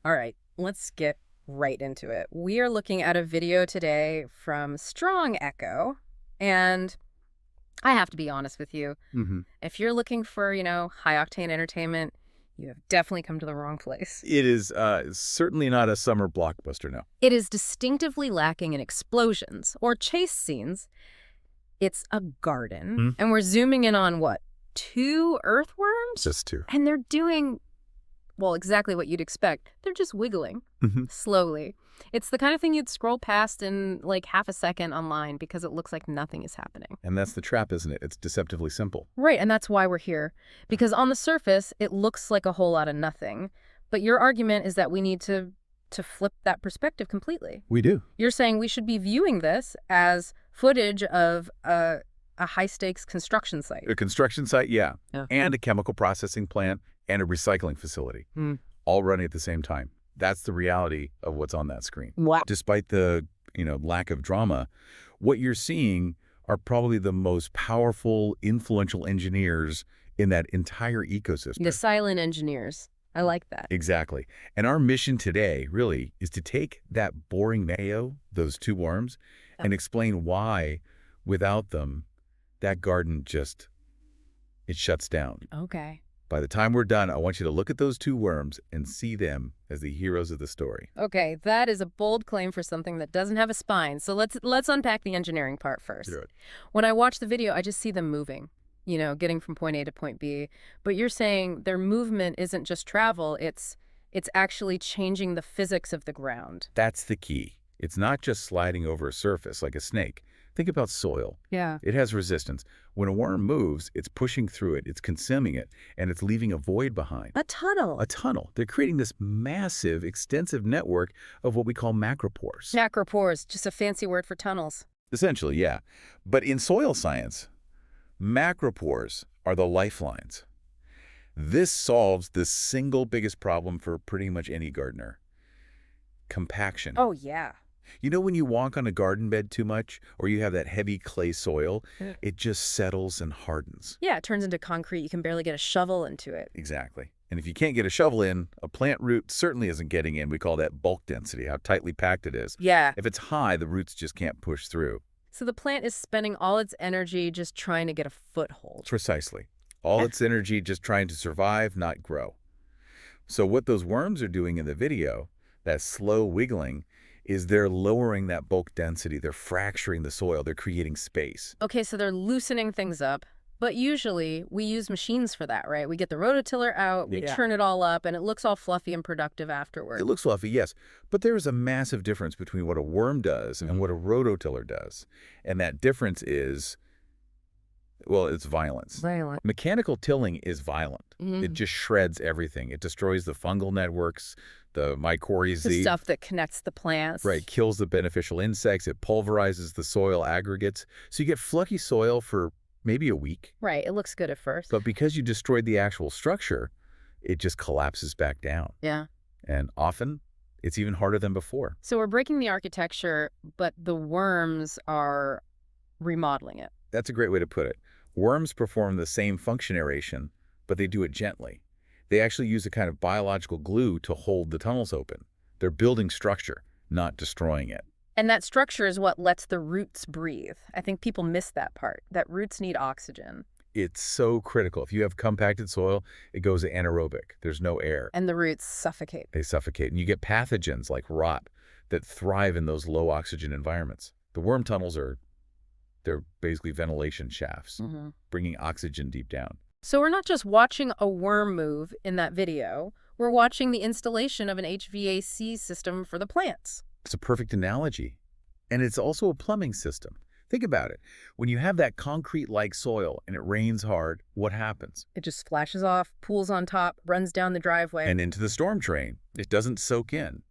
All right, let's get right into it. We are looking at a video today from Strong Echo, and I have to be honest with you. hmm If you're looking for, high-octane entertainment, you have definitely come to the wrong place. It is certainly not a summer blockbuster, no. It is distinctively lacking in explosions or chase scenes. It's a garden, Hmm? and we're zooming in on what? Two earthworms? Just two. And they're doing, well, exactly what you'd expect. They're just wiggling hmm slowly. It's the kind of thing you'd scroll past in like half a second online because it looks like nothing is happening. And that's the trap, isn't it? It's deceptively simple. Right, and that's why we're here. Because on the surface, it looks like a whole lot of nothing. But your argument is that we need to flip that perspective completely. We do. You're saying we should be viewing this as footage of a high-stakes construction site. A construction site, yeah. Yeah. And a chemical processing plant and a recycling facility. All running at the same time. That's the reality of what's on that screen. Wow. Despite the, lack of drama, what you're seeing are probably the most powerful, influential engineers in that entire ecosystem. The silent engineers. I like that. Exactly. And our mission today, really, is to take that boring mayo, those two worms, and explain why, without them, that garden it shuts down. Okay. By the time we're done, I want you to look at those two worms and see them as the heroes of the story. Okay, that is a bold claim for something that doesn't have a spine. So let's unpack the engineering part first. Do it. When I watch the video, I just see them moving, getting from point A to point B. But you're saying their movement isn't just travel, it's actually changing the physics of the ground. That's the key. It's not just sliding over a surface like a snake. Think about soil. Yeah. It has resistance. When a worm moves, it's pushing through it, it's consuming it, and it's leaving a void behind. A tunnel. A tunnel. They're creating this massive, extensive network of what we call macropores. Macropores, just a fancy word for tunnels. Essentially, yeah. But in soil science, macropores are the lifelines. This solves the single biggest problem for pretty much any gardener. Compaction. Oh, yeah. You know when you walk on a garden bed too much, or you have that heavy clay soil, Yeah. it just settles and hardens. Yeah, it turns into concrete. You can barely get a shovel into it. Exactly. And if you can't get a shovel in, a plant root certainly isn't getting in. We call that bulk density, how tightly packed it is. Yeah. If it's high, the roots just can't push through. So the plant is spending all its energy just trying to get a foothold. Precisely. All its energy just trying to survive, not grow. So what those worms are doing in the video, that slow wiggling, is they're lowering that bulk density. They're fracturing the soil. They're creating space. Okay, so they're loosening things up. But usually we use machines for that, right? We get the rototiller out, we Yeah. turn it all up, and it looks all fluffy and productive afterward. It looks fluffy, yes, but there is a massive difference between what a worm does and what a rototiller does. And that difference is, well, it's violence. Violent. Mechanical tilling is violent. Mm. It just shreds everything. It destroys the fungal networks, the The mycorrhizae. stuff that connects the plants. Right, kills the beneficial insects. It pulverizes the soil aggregates. So you get fluffy soil for maybe a week. Right, it looks good at first. But because you destroyed the actual structure, it just collapses back down. Yeah. And often, it's even harder than before. So we're breaking the architecture, but the worms are remodeling it. That's a great way to put it. Worms perform the same function aeration, but they do it gently. They actually use a kind of biological glue to hold the tunnels open. They're building structure, not destroying it. And that structure is what lets the roots breathe. I think people miss that part, that roots need oxygen. It's so critical. If you have compacted soil, it goes anaerobic. There's no air. And the roots suffocate. They suffocate. And you get pathogens like rot that thrive in those low oxygen environments. The worm tunnels they're basically ventilation shafts, bringing oxygen deep down. So we're not just watching a worm move in that video, we're watching the installation of an HVAC system for the plants. It's a perfect analogy. And it's also a plumbing system. Think about it. When you have that concrete-like soil and it rains hard, what happens? It just splashes off, pools on top, runs down the driveway. And into the storm drain. It doesn't soak in.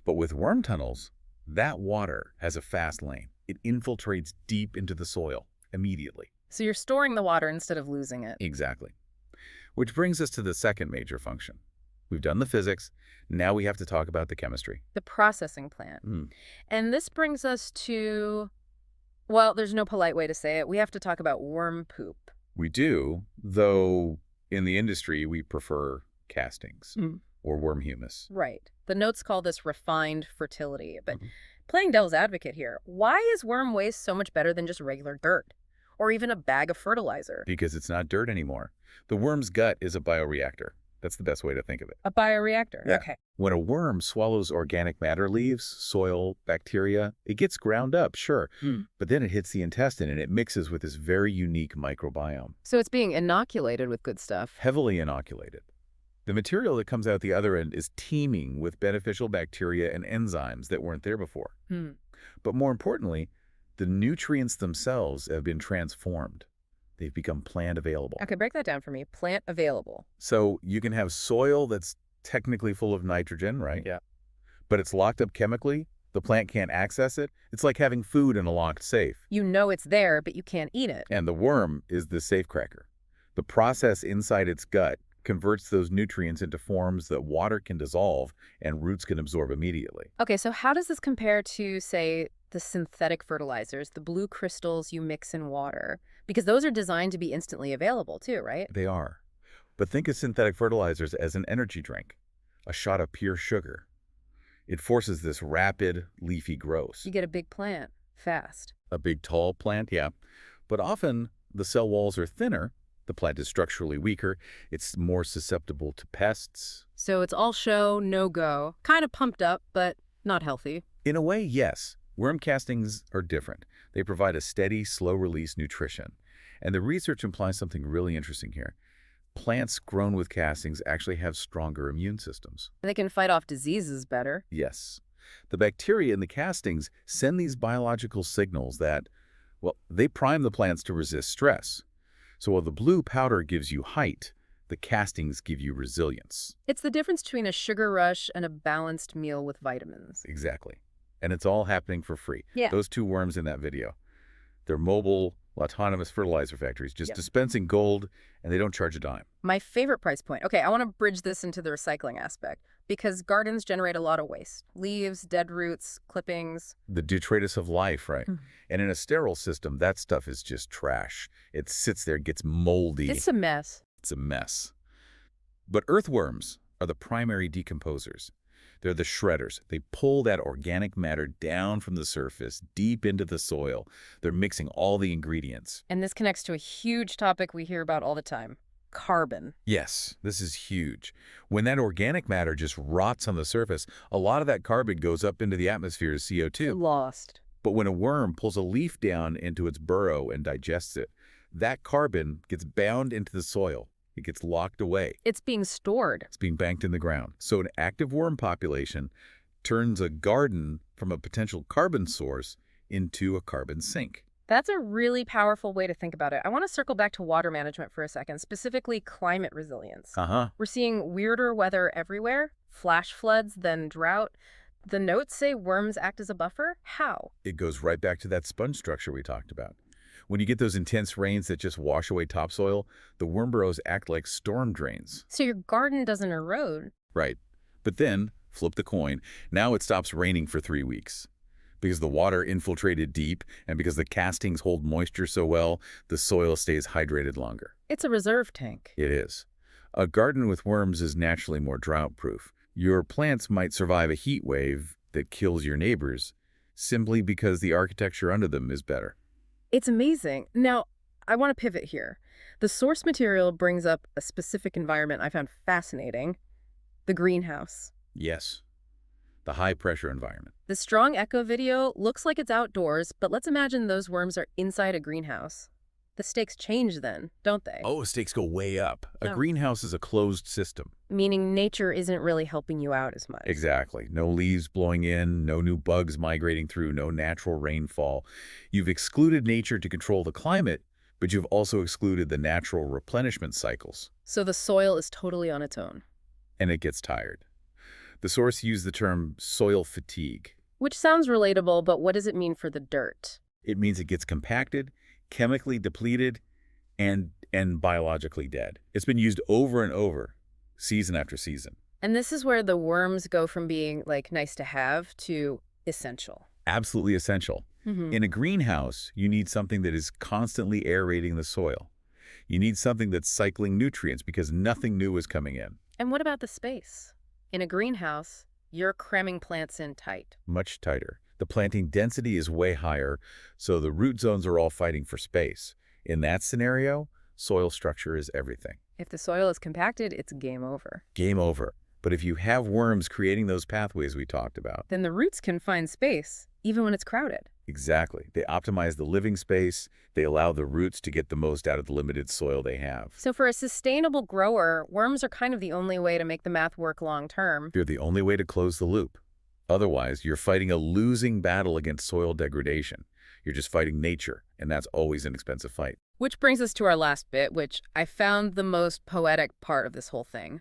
But with worm tunnels, that water has a fast lane. It infiltrates deep into the soil immediately. So you're storing the water instead of losing it. Exactly. Which brings us to the second major function. We've done the physics. Now we have to talk about the chemistry. The processing plant. And this brings us to, well, there's no polite way to say it. We have to talk about worm poop. We do, though in the industry we prefer castings Mm. or worm humus. Right. The notes call this refined fertility. But playing devil's advocate here, why is worm waste so much better than just regular dirt? Or even a bag of fertilizer? Because it's not dirt anymore. The worm's gut is a bioreactor. That's the best way to think of it. A bioreactor. Yeah. Okay. When a worm swallows organic matter leaves, soil, bacteria, it gets ground up, sure, but then it hits the intestine and it mixes with this very unique microbiome, So it's being inoculated with good stuff. heavily inoculated. The material that comes out the other end is teeming with beneficial bacteria and enzymes that weren't there before. But more importantly, the nutrients themselves have been transformed. They've become plant available. Okay, break that down for me. Plant available. So you can have soil that's technically full of nitrogen, right? Yeah. But it's locked up chemically. The plant can't access it. It's like having food in a locked safe. You know it's there, but you can't eat it. And the worm is the safecracker. The process inside its gut converts those nutrients into forms that water can dissolve and roots can absorb immediately. Okay, so how does this compare to, say, the synthetic fertilizers, the blue crystals you mix in water? Because those are designed to be instantly available too, right? They are. But think of synthetic fertilizers as an energy drink, a shot of pure sugar. It forces this rapid, leafy growth. You get a big plant, fast. A big, tall plant, yeah. But often the cell walls are thinner. The plant is structurally weaker. It's more susceptible to pests. So it's all show, no go. Kind of pumped up, but not healthy. In a way, yes. Worm castings are different. They provide a steady, slow-release nutrition. And the research implies something really interesting here. Plants grown with castings actually have stronger immune systems. They can fight off diseases better. Yes. The bacteria in the castings send these biological signals that, well, they prime the plants to resist stress. So while the blue powder gives you height, the castings give you resilience. It's the difference between a sugar rush and a balanced meal with vitamins. Exactly. And it's all happening for free. Yeah. Those two worms in that video, they're mobile, autonomous fertilizer factories, just Yep. dispensing gold, and they don't charge a dime. My favorite price point. Okay, I want to bridge this into the recycling aspect because gardens generate a lot of waste. Leaves, dead roots, clippings. The detritus of life, right? Mhm. And in a sterile system, that stuff is just trash. It sits there, gets moldy. It's a mess. It's a mess. But earthworms are the primary decomposers. They're the shredders. They pull that organic matter down from the surface, deep into the soil. They're mixing all the ingredients. And this connects to a huge topic we hear about all the time, carbon. Yes, this is huge. When that organic matter just rots on the surface, a lot of that carbon goes up into the atmosphere as CO2. Lost. But when a worm pulls a leaf down into its burrow and digests it, that carbon gets bound into the soil. It gets locked away. It's being stored. It's being banked in the ground. So an active worm population turns a garden from a potential carbon source into a carbon sink. That's a really powerful way to think about it. I want to circle back to water management for a second, specifically climate resilience. We're seeing weirder weather everywhere, flash floods, then drought. The notes say worms act as a buffer. How? It goes right back to that sponge structure we talked about. When you get those intense rains that just wash away topsoil, the worm burrows act like storm drains. So your garden doesn't erode. Right. But then, flip the coin, now it stops raining for 3 weeks. Because the water infiltrated deep and because the castings hold moisture so well, the soil stays hydrated longer. It's a reserve tank. It is. A garden with worms is naturally more drought-proof. Your plants might survive a heat wave that kills your neighbors simply because the architecture under them is better. It's amazing. Now, I want to pivot here. The source material brings up a specific environment I found fascinating, the greenhouse. Yes. The high-pressure environment. The strong echo video looks like it's outdoors, but let's imagine those worms are inside a greenhouse. The stakes change then, don't they? Oh, stakes go way up. A Oh. greenhouse is a closed system. Meaning nature isn't really helping you out as much. Exactly. No leaves blowing in, no new bugs migrating through, no natural rainfall. You've excluded nature to control the climate, but you've also excluded the natural replenishment cycles. So the soil is totally on its own. And it gets tired. The source used the term soil fatigue. Which sounds relatable, but what does it mean for the dirt? It means it gets compacted, chemically depleted, and biologically dead. It's been used over and over, season after season. And this is where the worms go from being, like, nice to have to essential. Absolutely essential. In a greenhouse, you need something that is constantly aerating the soil. You need something that's cycling nutrients because nothing new is coming in. And what about the space? In a greenhouse, you're cramming plants in tight. Much tighter. The planting density is way higher, so the root zones are all fighting for space. In that scenario, soil structure is everything. If the soil is compacted, it's game over. Game over. But if you have worms creating those pathways we talked about, Then the roots can find space, even when it's crowded. exactly. They optimize the living space. They allow the roots to get the most out of the limited soil they have. So for a sustainable grower, worms are kind of the only way to make the math work long term. They're the only way to close the loop. Otherwise, you're fighting a losing battle against soil degradation. You're just fighting nature, and that's always an expensive fight. Which brings us to our last bit, which I found the most poetic part of this whole thing.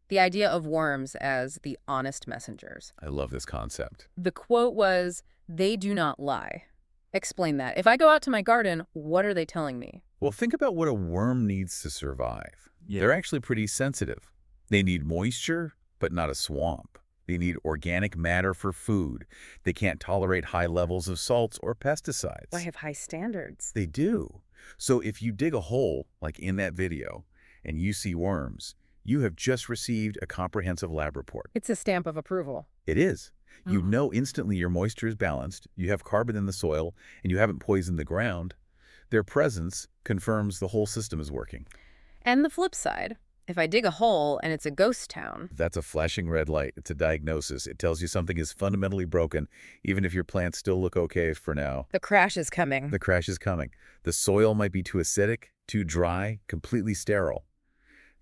The idea of worms as the honest messengers. I love this concept. The quote was, "They do not lie." Explain that. If I go out to my garden, what are they telling me? Well, think about what a worm needs to survive. Yeah. They're actually pretty sensitive. They need moisture, but not a swamp. They need organic matter for food. They can't tolerate high levels of salts or pesticides. I have high standards. They do. So if you dig a hole, like in that video, and you see worms, you have just received a comprehensive lab report. It's a stamp of approval. It is. You Oh. know instantly your moisture is balanced, you have carbon in the soil, and you haven't poisoned the ground. Their presence confirms the whole system is working. And the flip side, if I dig a hole and it's a ghost town, That's a flashing red light. It's a diagnosis. It tells you something is fundamentally broken, even if your plants still look okay for now. the crash is coming. The crash is coming. The soil might be too acidic, too dry, completely sterile.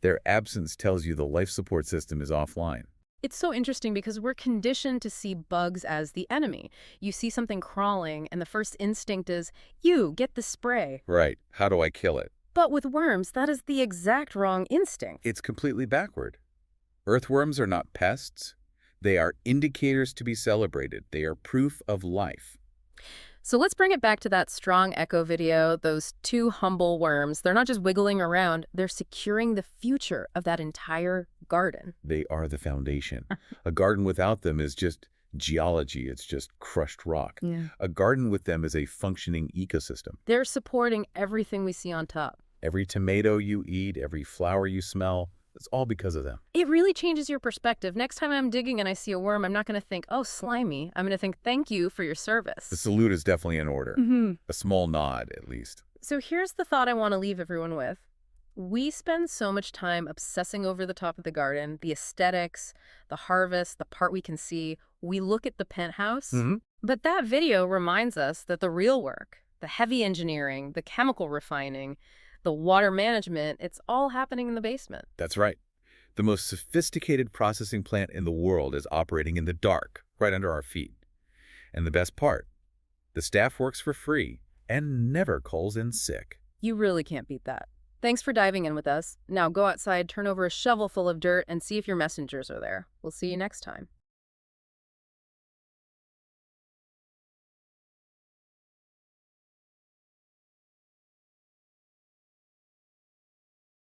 Their absence tells you the life support system is offline. It's so interesting because we're conditioned to see bugs as the enemy. You see something crawling, and the first instinct is, you, get the spray. Right. How do I kill it? But with worms, that is the exact wrong instinct. It's completely backward. Earthworms are not pests. They are indicators to be celebrated. They are proof of life. So let's bring it back to that strong echo video, those two humble worms. They're not just wiggling around, they're securing the future of that entire garden. They are the foundation. A garden without them is just geology. It's just crushed rock. Yeah. A garden with them is a functioning ecosystem. They're supporting everything we see on top. Every tomato you eat, every flower you smell, it's all because of them. It really changes your perspective. Next time I'm digging and I see a worm, I'm not going to think, oh, slimy. I'm going to think, thank you for your service. The salute is definitely in order. A small nod, at least. So here's the thought I want to leave everyone with. We spend so much time obsessing over the top of the garden, the aesthetics, the harvest, the part we can see. We look at the penthouse. But that video reminds us that the real work, the heavy engineering, the chemical refining, the water management, it's all happening in the basement. That's right. The most sophisticated processing plant in the world is operating in the dark, right under our feet. And the best part, the staff works for free and never calls in sick. You really can't beat that. Thanks for diving in with us. Now go outside, turn over a shovel full of dirt, and see if your messengers are there. We'll see you next time.